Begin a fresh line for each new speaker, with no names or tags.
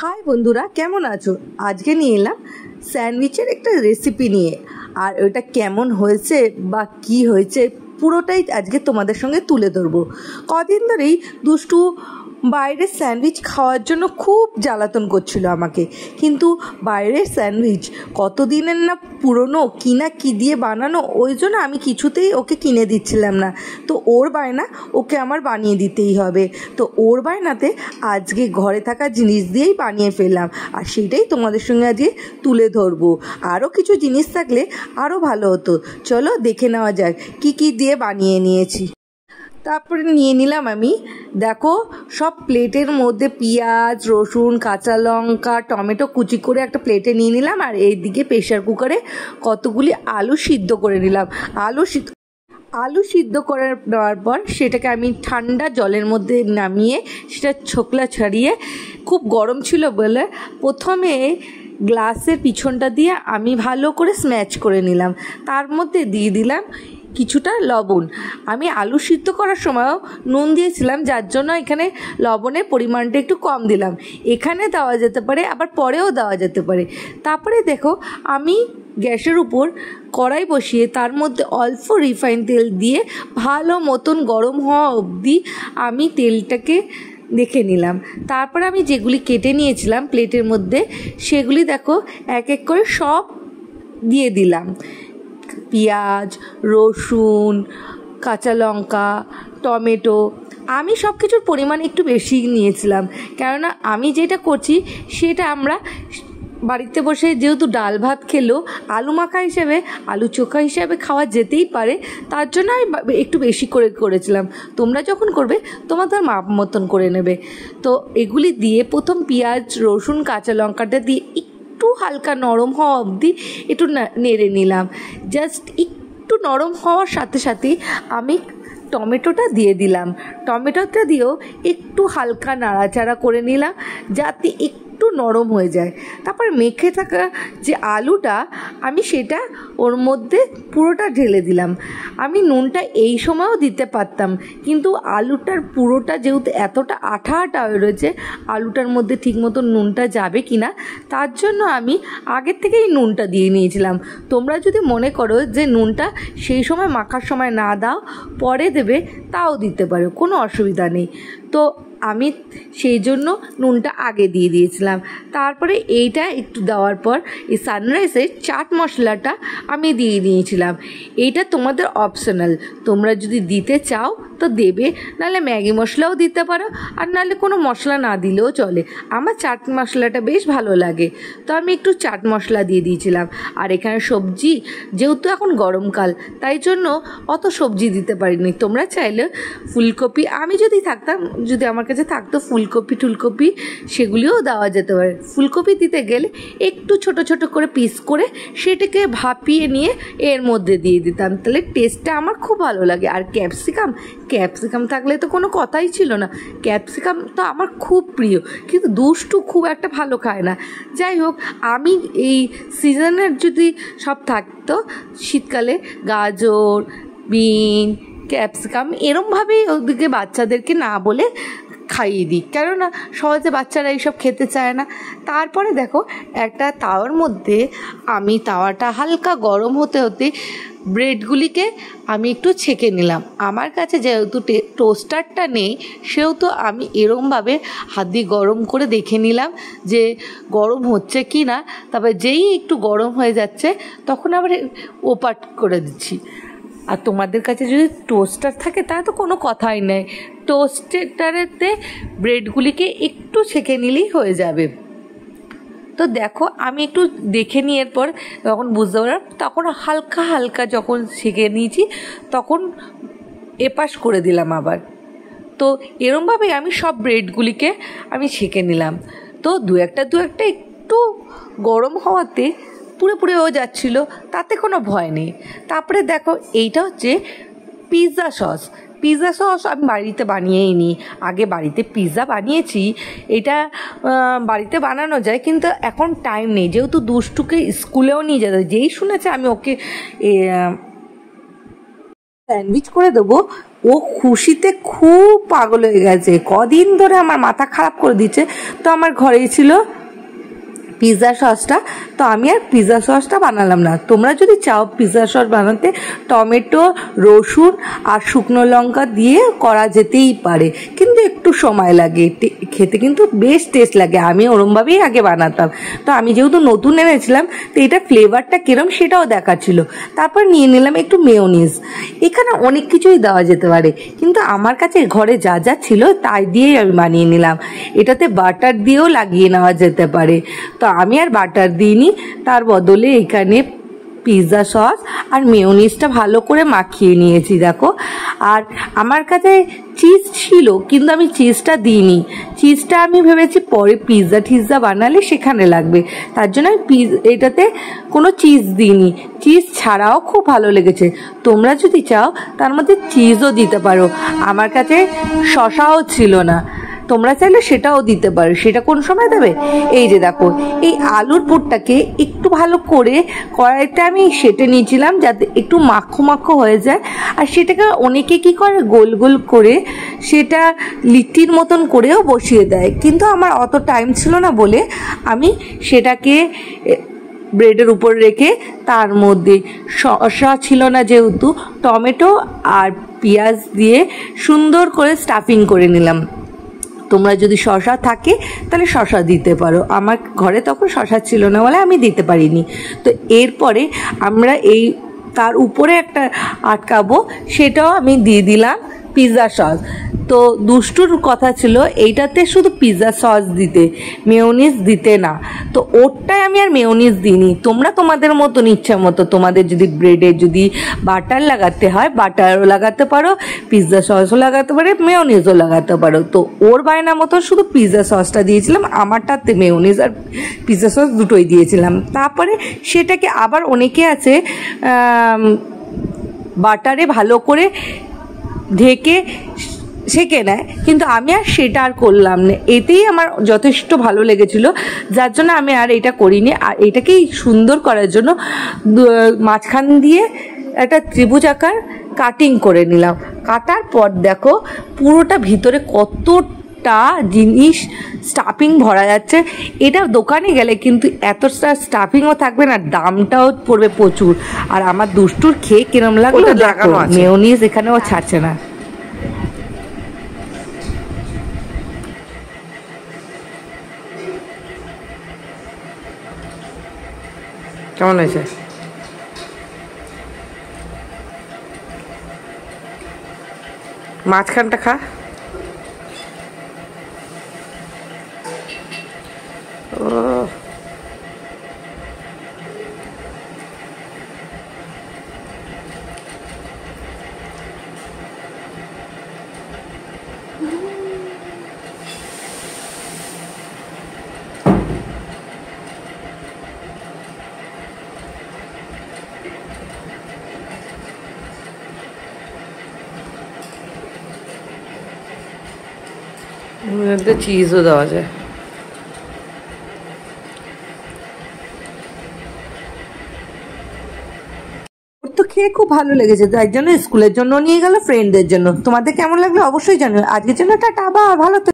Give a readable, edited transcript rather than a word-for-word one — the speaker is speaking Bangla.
হাই বন্ধুরা, কেমন আছো? আজকে নিয়ে এলাম স্যান্ডউইচের একটা রেসিপি নিয়ে। আর ওটা কেমন হয়েছে বা কি হয়েছে পুরোটাই আজকে তোমাদের সঙ্গে তুলে ধরবো। কদিন ধরেই দুষ্টু বাইরের স্যান্ডউইচ খাওয়ার জন্য খুব জ্বালাতন করছিল আমাকে, কিন্তু বাইরের স্যান্ডউইচ কতদিনের না পুরনো, কিনা কি দিয়ে বানানো, ওই জন্য আমি কিছুতেই ওকে কিনে দিচ্ছিলাম না। তো ওর বায়না ওকে আমার বানিয়ে দিতেই হবে। তো ওর বায়নাতে আজকে ঘরে থাকা জিনিস দিয়েই বানিয়ে ফেললাম, আর সেটাই তোমাদের সঙ্গে আজকে তুলে ধরবো। আরও কিছু জিনিস থাকলে আরও ভালো হতো। চলো দেখে নেওয়া যাক কী কী দিয়ে বানিয়ে নিয়েছি। তারপরে নিয়ে নিলাম আমি, দেখো, সব প্লেটের মধ্যে পেঁয়াজ, রসুন, কাঁচা লঙ্কা, টমেটো কুচি করে একটা প্লেটে নিয়ে নিলাম। আর এইদিকে প্রেশার কুকারে কতগুলি আলু সিদ্ধ করে নিলাম। আলু সিদ্ধ করে নেওয়ার পর সেটাকে আমি ঠান্ডা জলের মধ্যে নামিয়ে সেটা ছোকলা ছাড়িয়ে, খুব গরম ছিল বলে প্রথমে গ্লাসের পিছনটা দিয়ে আমি ভালো করে স্ম্যাচ করে নিলাম। তার মধ্যে দিয়ে দিলাম কিছুটা লবণ। আমি আলু সিদ্ধ করার সময়ও নুন দিয়েছিলাম, যার জন্য এখানে লবণের পরিমাণটা একটু কম দিলাম। এখানে দেওয়া যেতে পারে, আবার পরেও দেওয়া যেতে পারে। তারপরে দেখো, আমি গ্যাসের উপর কড়াই বসিয়ে তার মধ্যে অল্প রিফাইন তেল দিয়ে ভালো মতন গরম হওয়া অবধি আমি তেলটাকে দেখে নিলাম। তারপর আমি যেগুলি কেটে নিয়েছিলাম প্লেটের মধ্যে, সেগুলি দেখো এক এক করে সব দিয়ে দিলাম। পেঁয়াজ, রসুন, কাঁচা লঙ্কা, টমেটো, আমি সব কিছুর পরিমাণ একটু বেশি নিয়েছিলাম, কেননা আমি যেটা করছি সেটা আমরা বাড়িতে বসে যেহেতু ডাল ভাত খেলেও আলু মাখা হিসেবে, আলু চোখা হিসেবে খাওয়া যেতেই পারে, তার জন্য আমি একটু বেশি করে করেছিলাম। তোমরা যখন করবে তোমাদের মাপ মতন করে নেবে। তো এগুলি দিয়ে প্রথম পেঁয়াজ, রসুন, কাঁচা লঙ্কাটা দিয়ে একটু হালকা নরম হওয়া অবধি একটু নেড়ে নিলাম। জাস্ট একটু নরম হওয়ার সাথে সাথেই আমি টমেটোটা দিয়ে দিলাম। টমেটোটা দিয়েও একটু হালকা নাড়াচাড়া করে নিলাম যাতে একটু নরম হয়ে যায়। তারপর মেখে থাকা যে আলুটা, আমি সেটা ওর মধ্যে পুরোটা ঢেলে দিলাম। আমি নুনটা এই সময়ও দিতে পারতাম, কিন্তু আলুটার পুরোটা যেহেতু এতটা আঠা আঠা হয়ে রয়েছে, আলুটার মধ্যে ঠিকমতো নুনটা যাবে কি না তার জন্য আমি আগের থেকেই নুনটা দিয়ে নিয়েছিলাম। তোমরা যদি মনে করো যে নুনটা সেই সময় মাখার সময় না দাও, পরে দেবে, তাও দিতে পারো, কোনো অসুবিধা নেই। তো আমি সেই জন্য নুনটা আগে দিয়ে দিয়েছিলাম। তারপরে এইটা একটু দেওয়ার পর এই সানরাইসের চাট মশলাটা আমি দিয়ে দিয়েছিলাম। এইটা তোমাদের অপশনাল, তোমরা যদি দিতে চাও তো দেবে, নাহলে ম্যাগি মশলাও দিতে পারো, আর নাহলে কোনো মশলা না দিলেও চলে। আমার চাট মশলাটা বেশ ভালো লাগে, তো আমি একটু চাট মশলা দিয়ে দিয়েছিলাম। আর এখানে সবজি, যেহেতু এখন গরমকাল তাই জন্য অত সবজি দিতে পারিনি। তোমরা চাইলে ফুলকপি, আমি যদি থাকতাম, যদি আমার কাছে থাকতো ফুলকপি টুলকপি, সেগুলিও দেওয়া যেতে পারে। ফুলকপি দিতে গেলে একটু ছোট ছোট করে পিস করে সেটাকে ভাপিয়ে নিয়ে এর মধ্যে দিয়ে দিতাম, তাহলে টেস্টটা আমার খুব ভালো লাগে। আর ক্যাপসিকাম থাকলে তো কোনো কথাই ছিল না। ক্যাপসিকাম তো আমার খুব প্রিয়, কিন্তু দুষ্টু খুব একটা ভালো খায় না। যাই হোক, আমি এই সিজনের যদি সব থাকতো, শীতকালে গাজর, বিন, ক্যাপসিকাম এরমভাবেই ওদিকে বাচ্চাদেরকে না বলে খাইয়ে দিই, কেননা সহজে বাচ্চারা এইসব খেতে চায় না। তারপরে দেখো, একটা তাওয়ার মধ্যে আমি তাওয়াটা হালকা গরম হতে হতে ব্রেডগুলিকে আমি একটু ছেঁকে নিলাম। আমার কাছে যেহেতু টোস্টারটা নেই, সেহেতু আমি এরমভাবে হাত দিয়ে গরম করে দেখে নিলাম যে গরম হচ্ছে কি না। তারপরে যেই একটু গরম হয়ে যাচ্ছে তখন আবার ওপাট করে দিচ্ছি। আর তোমাদের কাছে যদি টোস্টার থাকে তাহলে তো কোনো কথাই নেই, টোস্টারেতে ব্রেডগুলিকে একটু ছেঁকে নিলেই হয়ে যাবে। তো দেখো, আমি একটু দেখে নিয়ে পর যখন বুঝতে পারলাম, তখন হালকা হালকা যখন ছেঁকে নিয়েছি তখন এপাশ করে দিলাম আবার। তো এরমভাবে আমি সব ব্রেডগুলিকে আমি ছেঁকে নিলাম। তো দু একটা একটু গরম হওয়াতে পুরোপুরিও যাচ্ছিল, তাতে কোনো ভয় নেই। তারপরে দেখো, এইটা হচ্ছে পিৎজা সস। আমি বাড়িতে বানিয়েই নিই, আগে বাড়িতে পিৎজা বানিয়েছি। এটা বাড়িতে বানানো যায়, কিন্তু এখন টাইম নেই, যেহেতু দুষ্টুকে স্কুলেও নিয়ে যেতে, যেই শুনেছে আমি ওকে স্যান্ডউইচ করে দেবো, ও খুশিতে খুব পাগল হয়ে গেছে, কদিন ধরে আমার মাথা খারাপ করে দিচ্ছে। তো আমার ঘরেই ছিল পিৎজা সসটা, তো আমি আর পিৎজা সসটা বানালাম না। তোমরা যদি চাও পিৎজা সস বানাতে, টমেটো, রসুন আর শুকনো লঙ্কা দিয়ে করা যেতেই পারে, কিন্তু একটু সময় লাগে, খেতে কিন্তু বেশ টেস্ট লাগে। আমি ওরমভাবেই আগে বানাতাম। তো আমি যেহেতু নতুন এনেছিলাম, তো এটা ফ্লেভারটা কিরম সেটাও দেখার ছিল। তারপর নিয়ে নিলাম একটু মেয়োনিজ। এখানে অনেক কিছুই দেওয়া যেতে পারে, কিন্তু আমার কাছে ঘরে যা যা ছিল তাই দিয়েই আমি বানিয়ে নিলাম। এটাতে বাটার দিয়েও লাগিয়ে নেওয়া যেতে পারে, তো আমি আর বাটার দিইনি, তার বদলে এখানে পিৎজা সস আর মেয়োনিজটা ভালো করে মাখিয়ে নিয়েছি দেখো। আর আমার কাছে চিজ ছিল, কিন্তু আমি চিজটা দিইনি। চিজটা আমি ভেবেছি পরে পিৎজা টিৎজা বানালে সেখানে লাগবে, তার জন্য আমি এটাতে কোনো চিজ দিইনি। চিজ ছাড়াও খুব ভালো লেগেছে। তোমরা যদি চাও তার মধ্যে চিজও দিতে পারো। আমার কাছে শসাও ছিল না, তোমরা চাইলে সেটাও দিতে পারো। সেটা কোন সময় দেবে? এই যে দেখো, এই আলুর পুরটাকে একটু ভালো করে কড়াইতে আমি সেটে নিয়েছিলাম, যাতে একটু মাখো মাখো হয়ে যায়। আর সেটাকে অনেকে কি করে গোল গোল করে সেটা লিট্টির মতন করেও বসিয়ে দেয়, কিন্তু আমার অত টাইম ছিল না বলে আমি সেটাকে ব্রেডের উপর রেখে তার মধ্যে শসা ছিল না যেহেতু, টমেটো আর পেঁয়াজ দিয়ে সুন্দর করে স্টাফিং করে নিলাম। তোমরা যদি শসা থাকে তাহলে শসা দিতে পারো, আমার ঘরে তখন শসা ছিল না বলে আমি দিতে পারিনি। তো এরপরে আমরা এই তার উপরে একটা আটকাবো, সেটাও আমি দিয়ে দিলাম পিৎজা সস। তো দুষ্টুর কথা ছিল এইটাতে শুধু পিৎজা সস দিতে, মেয়োনিজ দিতে না। তো ওরটায় আমি আর মেয়োনিজ দিইনি। তোমরা তোমাদের মতন ইচ্ছা মতো, তোমাদের যদি ব্রেডে যদি বাটার লাগাতে হয় বাটারও লাগাতে পারো, পিৎজা সসও লাগাতে পারো, মেয়োনিজও লাগাতে পারো। তো ওর বায়না মতো শুধু পিৎজা সসটা দিয়েছিলাম, আমারটাতে মেয়োনিজ আর পিৎজা সস দুটোই দিয়েছিলাম। তারপরে সেটাকে আবার অনেকে আছে বাটারে ভালো করে ঢেকে সেঁকে নেয়, কিন্তু আমি আর সেটা আর করলাম না। এতেই আমার যথেষ্ট ভালো লেগেছিল, যার জন্য আমি আর এটা করিনি। আর এটাকেই সুন্দর করার জন্য মাঝখান দিয়ে একটা ত্রিভুজ আকার কাটিং করে নিলাম। কাটার পর দেখো পুরোটা ভিতরে কতটা জিনিস স্টাফিং ভরা যাচ্ছে। এটা দোকানে গেলে কিন্তু এতটা স্টাফিংও থাকবে না, দামটাও পড়বে প্রচুর। আর আমার দুষ্টুর খেয়ে কিরম লাগলো, মেয়োনিজ এখানেও ছাড়ছে না।
কেমন হয়েছে? মাঝখানটা খা। ও চিজও দেওয়া যায়।
তো খেয়ে খুব ভালো লেগেছে, তাই জন্য স্কুলের জন্য নিয়ে গেল, ফ্রেন্ডদের জন্য। তোমাদের কেমন লাগলো অবশ্যই জানো। আজকের জন্য টাটা, বা ভালো।